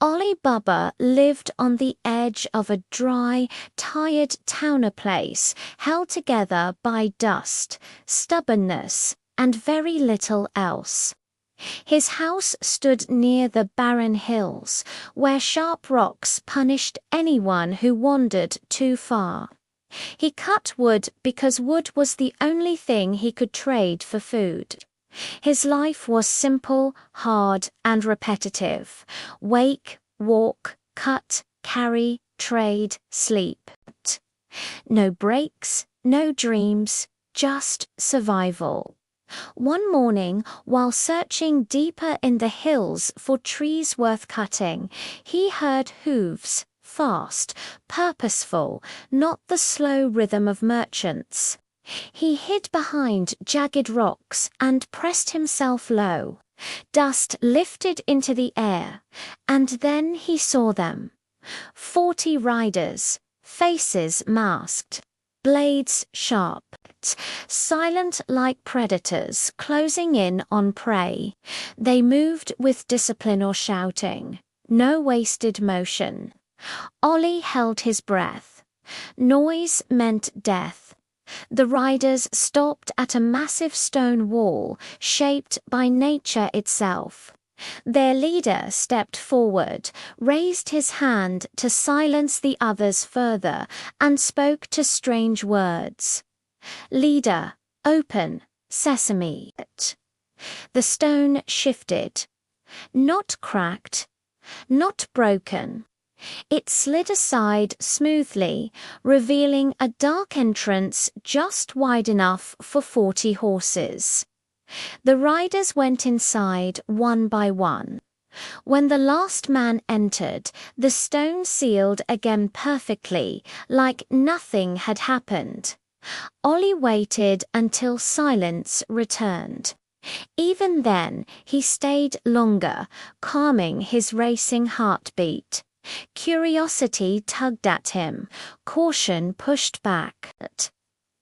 Ali Baba lived on the edge of a dry, tired towner place held together by dust, stubbornness, and very little else. His house stood near the barren hills, where sharp rocks punished anyone who wandered too far. He cut wood because wood was the only thing he could trade for food. His life was simple, hard, and repetitive. Wake, walk, cut, carry, trade, sleep. No breaks, no dreams, just survival. One morning, while searching deeper in the hills for trees worth cutting, he heard hooves, fast, purposeful, not the slow rhythm of merchants. He hid behind jagged rocks and pressed himself low. Dust lifted into the air, and then he saw them. 40 riders, faces masked, blades sharp, silent like predators closing in on prey. They moved with discipline or shouting, no wasted motion. Ollie held his breath. Noise meant death. The riders stopped at a massive stone wall shaped by nature itself. Their leader stepped forward, raised his hand to silence the others further, and spoke to strange words. Leader, open, sesame. The stone shifted. Not cracked, not broken. It slid aside smoothly, revealing a dark entrance just wide enough for 40 horses. The riders went inside one by one. When the last man entered, the stone sealed again perfectly, like nothing had happened. Ollie waited until silence returned. Even then, he stayed longer, calming his racing heartbeat. Curiosity tugged at him, caution pushed back.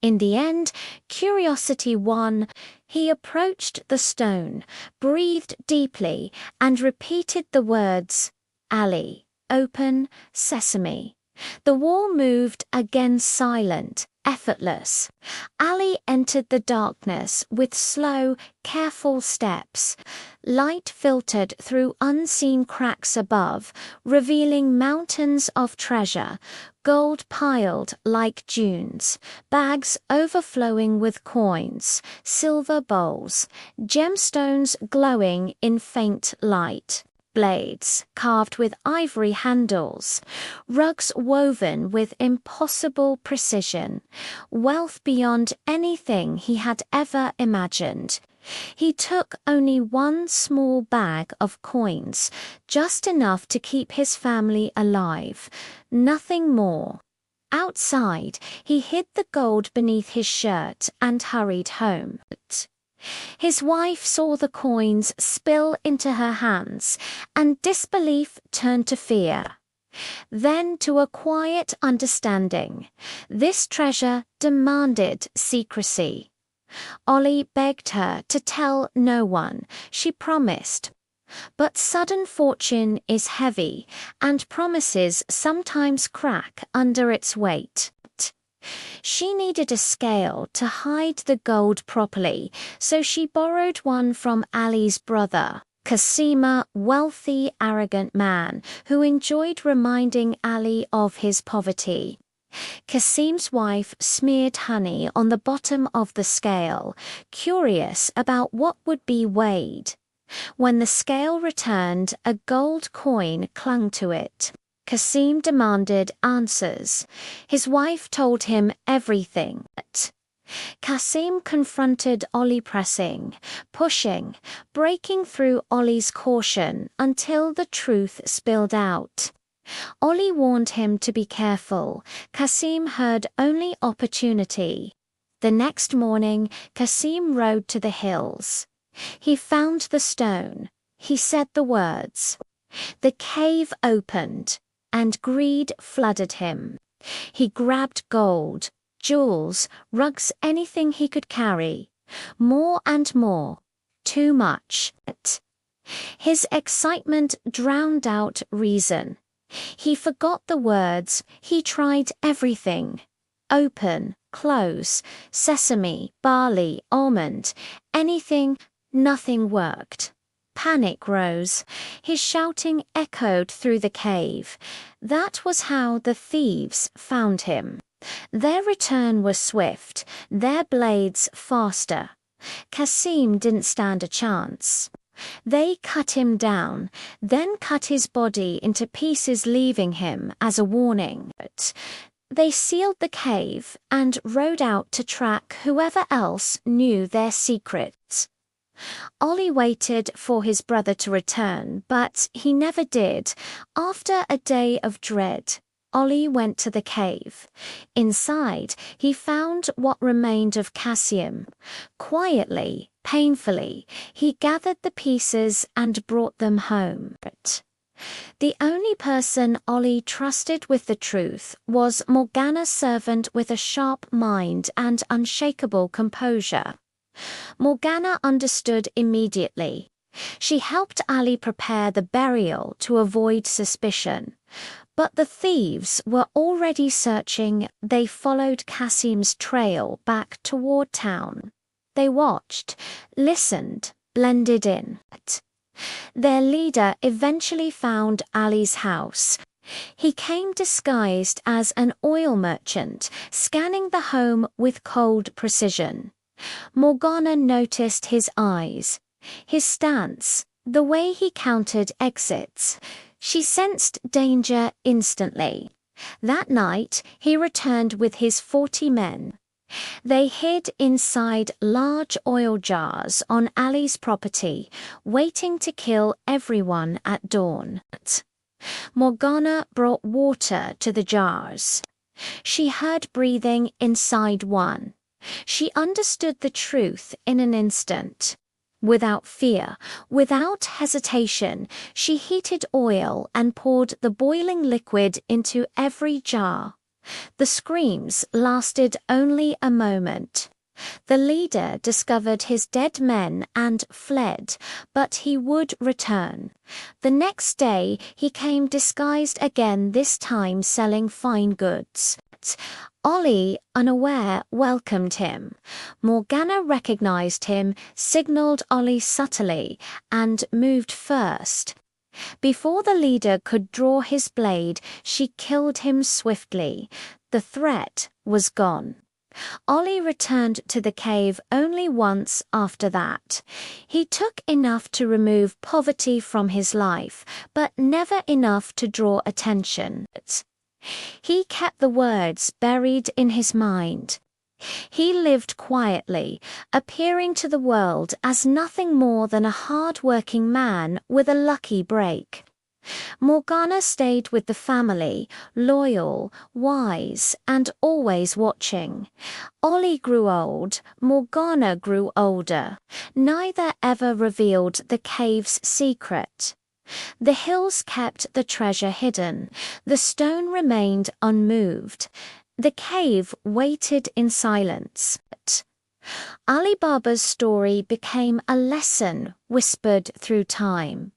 In the end, curiosity won. He approached the stone, breathed deeply, and repeated the words, "Ali, open, sesame." The wall moved again, silent, effortless. Ali entered the darkness with slow, careful steps. Light filtered through unseen cracks above, revealing mountains of treasure, gold piled like dunes, bags overflowing with coins, silver bowls, gemstones glowing in faint light. Blades carved with ivory handles, rugs woven with impossible precision, wealth beyond anything he had ever imagined. He took only one small bag of coins, just enough to keep his family alive, nothing more. Outside, he hid the gold beneath his shirt and hurried home. His wife saw the coins spill into her hands, and disbelief turned to fear. Then to a quiet understanding. This treasure demanded secrecy. Ollie begged her to tell no one. She promised. But sudden fortune is heavy, and promises sometimes crack under its weight. She needed a scale to hide the gold properly, so she borrowed one from Ali's brother, Cassim, a wealthy, arrogant man who enjoyed reminding Ali of his poverty. Cassim's wife smeared honey on the bottom of the scale, curious about what would be weighed. When the scale returned, a gold coin clung to it. Cassim demanded answers. His wife told him everything. Cassim confronted Ollie, pressing, pushing, breaking through Ollie's caution until the truth spilled out. Ollie warned him to be careful. Cassim heard only opportunity. The next morning, Cassim rode to the hills. He found the stone. He said the words. The cave opened, and greed flooded him. He grabbed gold, jewels, rugs, anything he could carry. More and more. Too much. His excitement drowned out reason. He forgot the words, he tried everything. Open, close, sesame, barley, almond, anything, nothing worked. Panic rose. His shouting echoed through the cave. That was how the thieves found him. Their return was swift, their blades faster. Cassim didn't stand a chance. They cut him down, then cut his body into pieces, leaving him as a warning. They sealed the cave and rode out to track whoever else knew their secrets. Ollie waited for his brother to return, but he never did. After a day of dread, Ollie went to the cave. Inside, he found what remained of Cassim. Quietly, painfully, he gathered the pieces and brought them home. The only person Ollie trusted with the truth was Morgana's servant with a sharp mind and unshakable composure. Morgana understood immediately. She helped Ali prepare the burial to avoid suspicion. But the thieves were already searching. They followed Cassim's trail back toward town. They watched, listened, blended in. Their leader eventually found Ali's house. He came disguised as an oil merchant, scanning the home with cold precision. Morgana noticed his eyes, his stance, the way he counted exits. She sensed danger instantly. That night, he returned with his 40 men. They hid inside large oil jars on Ali's property, waiting to kill everyone at dawn. Morgana brought water to the jars. She heard breathing inside one. She understood the truth in an instant. Without fear, without hesitation, she heated oil and poured the boiling liquid into every jar. The screams lasted only a moment. The leader discovered his dead men and fled, but he would return. The next day he came disguised again, this time selling fine goods. Ollie, unaware, welcomed him. Morgana recognized him, signaled Ollie subtly, and moved first. Before the leader could draw his blade, she killed him swiftly. The threat was gone. Ollie returned to the cave only once after that. He took enough to remove poverty from his life, but never enough to draw attention. He kept the words buried in his mind. He lived quietly, appearing to the world as nothing more than a hard-working man with a lucky break. Morgana stayed with the family, loyal, wise, and always watching. Ollie grew old, Morgana grew older. Neither ever revealed the cave's secret. The hills kept the treasure hidden. The stone remained unmoved. The cave waited in silence. Ali Baba's story became a lesson whispered through time.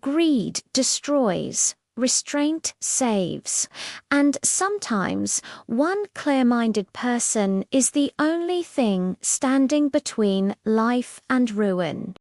Greed destroys, restraint saves, and sometimes one clear-minded person is the only thing standing between life and ruin.